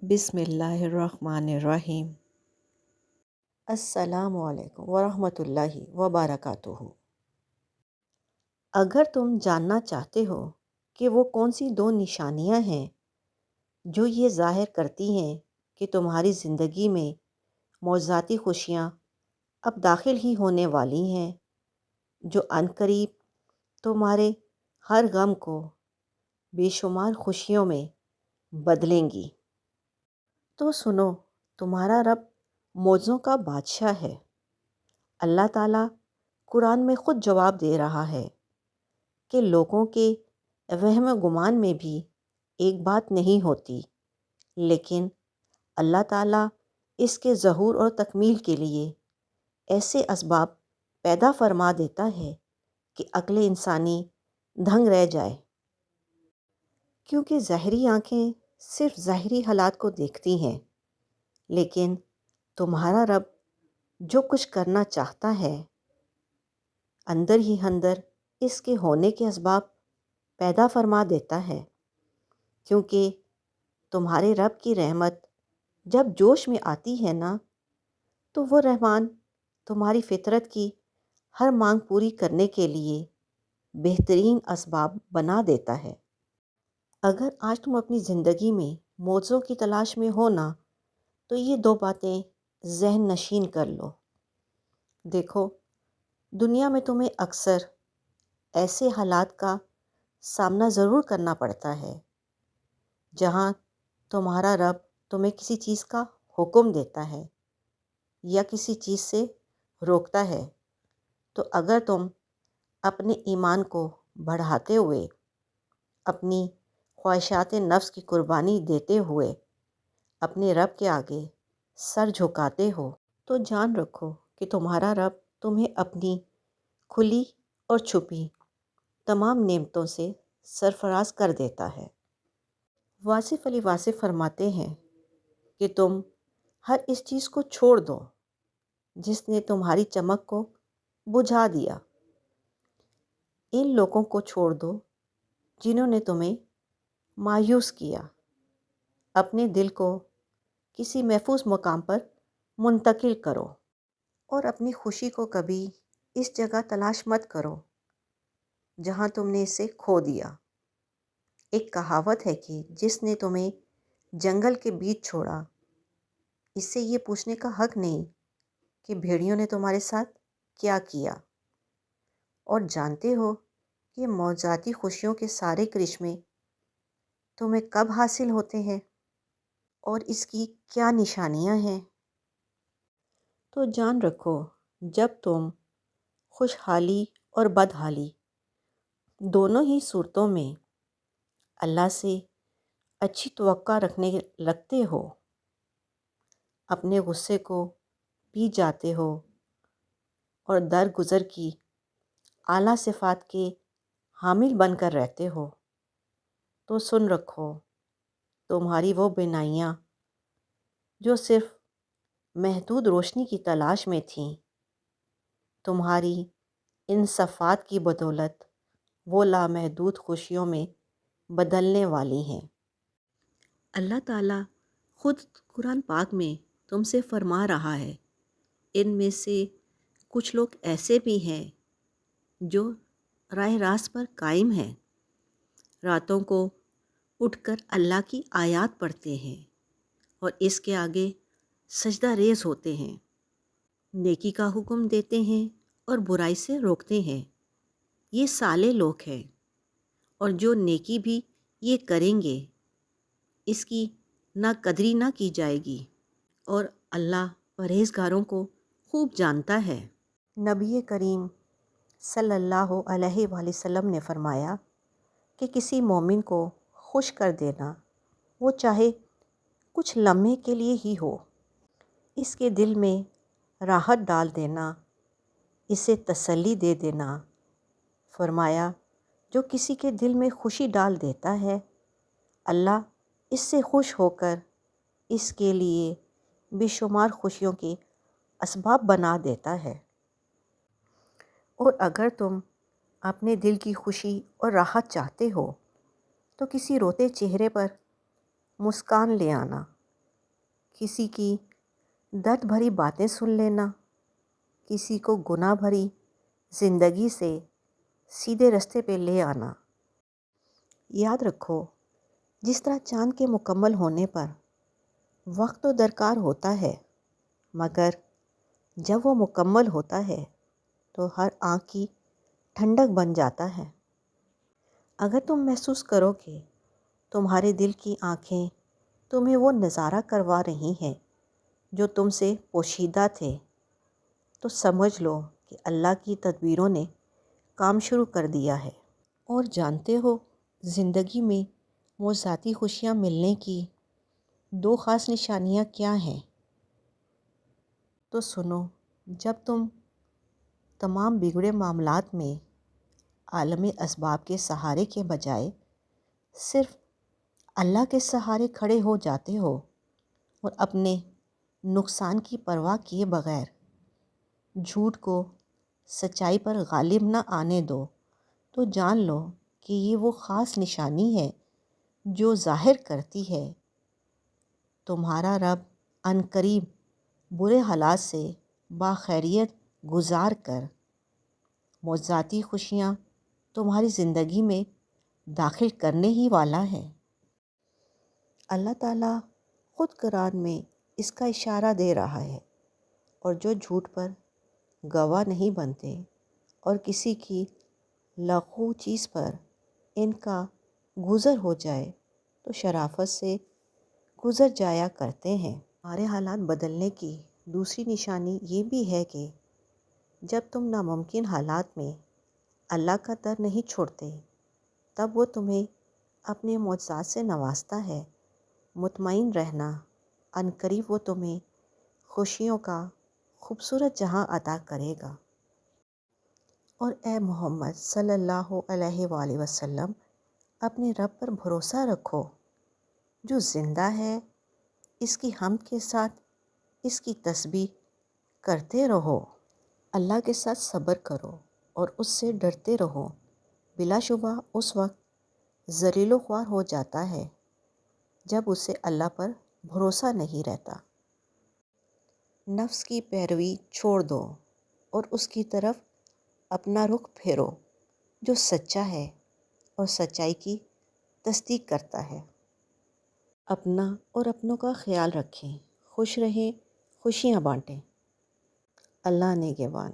بسم اللہ الرحمن الرحیم۔ السلام علیکم ورحمۃ اللہ وبرکاتہ۔ اگر تم جاننا چاہتے ہو کہ وہ کون سی دو نشانیاں ہیں جو یہ ظاہر کرتی ہیں کہ تمہاری زندگی میں معجزاتی خوشیاں اب داخل ہی ہونے والی ہیں، جو عنقریب تمہارے ہر غم کو بے شمار خوشیوں میں بدلیں گی، تو سنو، تمہارا رب معجزوں کا بادشاہ ہے۔ اللہ تعالیٰ قرآن میں خود جواب دے رہا ہے کہ لوگوں کے وہم و گمان میں بھی ایک بات نہیں ہوتی، لیکن اللہ تعالیٰ اس کے ظہور اور تکمیل کے لیے ایسے اسباب پیدا فرما دیتا ہے کہ عقل انسانی دھنگ رہ جائے، کیونکہ ظاہری آنکھیں صرف ظاہری حالات کو دیکھتی ہیں، لیکن تمہارا رب جو کچھ کرنا چاہتا ہے اندر ہی اندر اس کے ہونے کے اسباب پیدا فرما دیتا ہے، کیونکہ تمہارے رب کی رحمت جب جوش میں آتی ہے نا، تو وہ رحمان تمہاری فطرت کی ہر مانگ پوری کرنے کے لیے بہترین اسباب بنا دیتا ہے۔ اگر آج تم اپنی زندگی میں معجزوں کی تلاش میں ہو نا، تو یہ دو باتیں ذہن نشین کر لو۔ دیکھو، دنیا میں تمہیں اکثر ایسے حالات کا سامنا ضرور کرنا پڑتا ہے جہاں تمہارا رب تمہیں کسی چیز کا حکم دیتا ہے یا کسی چیز سے روکتا ہے، تو اگر تم اپنے ایمان کو بڑھاتے ہوئے، اپنی خواہشات نفس کی قربانی دیتے ہوئے اپنے رب کے آگے سر جھکاتے ہو، تو جان رکھو کہ تمہارا رب تمہیں اپنی کھلی اور چھپی تمام نعمتوں سے سرفراز کر دیتا ہے۔ واصف علی واصف فرماتے ہیں کہ تم ہر اس چیز کو چھوڑ دو جس نے تمہاری چمک کو بجھا دیا۔ ان لوگوں کو چھوڑ دو جنہوں نے تمہیں مایوس کیا۔ اپنے دل کو کسی محفوظ مقام پر منتقل کرو اور اپنی خوشی کو کبھی اس جگہ تلاش مت کرو جہاں تم نے اسے کھو دیا۔ ایک کہاوت ہے کہ جس نے تمہیں جنگل کے بیچ چھوڑا، اس سے یہ پوچھنے کا حق نہیں کہ بھیڑیوں نے تمہارے ساتھ کیا کیا۔ اور جانتے ہو کہ معجزاتی خوشیوں کے سارے کرشمے تمہیں کب حاصل ہوتے ہیں اور اس کی کیا نشانیاں ہیں؟ تو جان رکھو، جب تم خوشحالی اور بدحالی دونوں ہی صورتوں میں اللہ سے اچھی توقع رکھتے ہو، اپنے غصے کو پی جاتے ہو اور درگزر کی اعلیٰ صفات کے حامل بن کر رہتے ہو، تو سن رکھو، تمہاری وہ بینائیاں جو صرف محدود روشنی کی تلاش میں تھیں، تمہاری ان صفات کی بدولت وہ لامحدود خوشیوں میں بدلنے والی ہیں۔ اللہ تعالیٰ خود قرآن پاک میں تم سے فرما رہا ہے، ان میں سے کچھ لوگ ایسے بھی ہیں جو راہ راست پر قائم ہیں، راتوں کو اٹھ کر اللہ کی آیات پڑھتے ہیں اور اس کے آگے سجدہ ریز ہوتے ہیں، نیکی کا حکم دیتے ہیں اور برائی سے روکتے ہیں۔ یہ صالح لوگ ہیں، اور جو نیکی بھی یہ کریں گے اس کی نہ قدری نہ کی جائے گی، اور اللہ پرہیزگاروں کو خوب جانتا ہے۔ نبی کریم صلی اللہ علیہ وآلہ وسلم نے فرمایا کہ کسی مومن کو خوش کر دینا، وہ چاہے کچھ لمحے کے لیے ہی ہو، اس کے دل میں راحت ڈال دینا، اسے تسلی دے دینا۔ فرمایا، جو کسی کے دل میں خوشی ڈال دیتا ہے، اللہ اس سے خوش ہو کر اس کے لیے بے شمار خوشیوں کے اسباب بنا دیتا ہے۔ اور اگر تم اپنے دل کی خوشی اور راحت چاہتے ہو تو کسی روتے چہرے پر مسکان لے آنا، کسی کی درد بھری باتیں سن لینا، کسی کو گناہ بھری زندگی سے سیدھے رستے پہ لے آنا۔ یاد رکھو، جس طرح چاند کے مکمل ہونے پر وقت تو درکار ہوتا ہے، مگر جب وہ مکمل ہوتا ہے تو ہر آنکھ کی ٹھنڈک بن جاتا ہے۔ اگر تم محسوس کرو کہ تمہارے دل کی آنکھیں تمہیں وہ نظارہ کروا رہی ہیں جو تم سے پوشیدہ تھے، تو سمجھ لو کہ اللہ کی تدبیروں نے کام شروع کر دیا ہے۔ اور جانتے ہو زندگی میں موضوعاتی خوشیاں ملنے کی دو خاص نشانیاں کیا ہیں؟ تو سنو، جب تم تمام بگڑے معاملات میں عالم اسباب کے سہارے کے بجائے صرف اللہ کے سہارے کھڑے ہو جاتے ہو اور اپنے نقصان کی پرواہ کیے بغیر جھوٹ کو سچائی پر غالب نہ آنے دو، تو جان لو کہ یہ وہ خاص نشانی ہے جو ظاہر کرتی ہے تمہارا رب عنقریب برے حالات سے باخیریت گزار کر موضوعاتی خوشیاں تمہاری زندگی میں داخل کرنے ہی والا ہے۔ اللہ تعالیٰ خود قرآن میں اس کا اشارہ دے رہا ہے، اور جو جھوٹ پر گواہ نہیں بنتے اور کسی کی لغو چیز پر ان کا گزر ہو جائے تو شرافت سے گزر جایا کرتے ہیں۔ ہمارے حالات بدلنے کی دوسری نشانی یہ بھی ہے کہ جب تم ناممکن حالات میں اللہ کا در نہیں چھوڑتے، تب وہ تمہیں اپنے معجزات سے نوازتا ہے۔ مطمئن رہنا، عنقریب وہ تمہیں خوشیوں کا خوبصورت جہاں عطا کرے گا۔ اور اے محمد صلی اللہ علیہ وآلہ وسلم، اپنے رب پر بھروسہ رکھو جو زندہ ہے، اس کی حمد کے ساتھ اس کی تسبیح کرتے رہو۔ اللہ کے ساتھ صبر کرو اور اس سے ڈرتے رہو۔ بلا شبہ اس وقت ذلیل و خوار ہو جاتا ہے جب اسے اللہ پر بھروسہ نہیں رہتا۔ نفس کی پیروی چھوڑ دو اور اس کی طرف اپنا رخ پھیرو جو سچا ہے اور سچائی کی تصدیق کرتا ہے۔ اپنا اور اپنوں کا خیال رکھیں، خوش رہیں، خوشیاں بانٹیں۔ اللہ نگہبان۔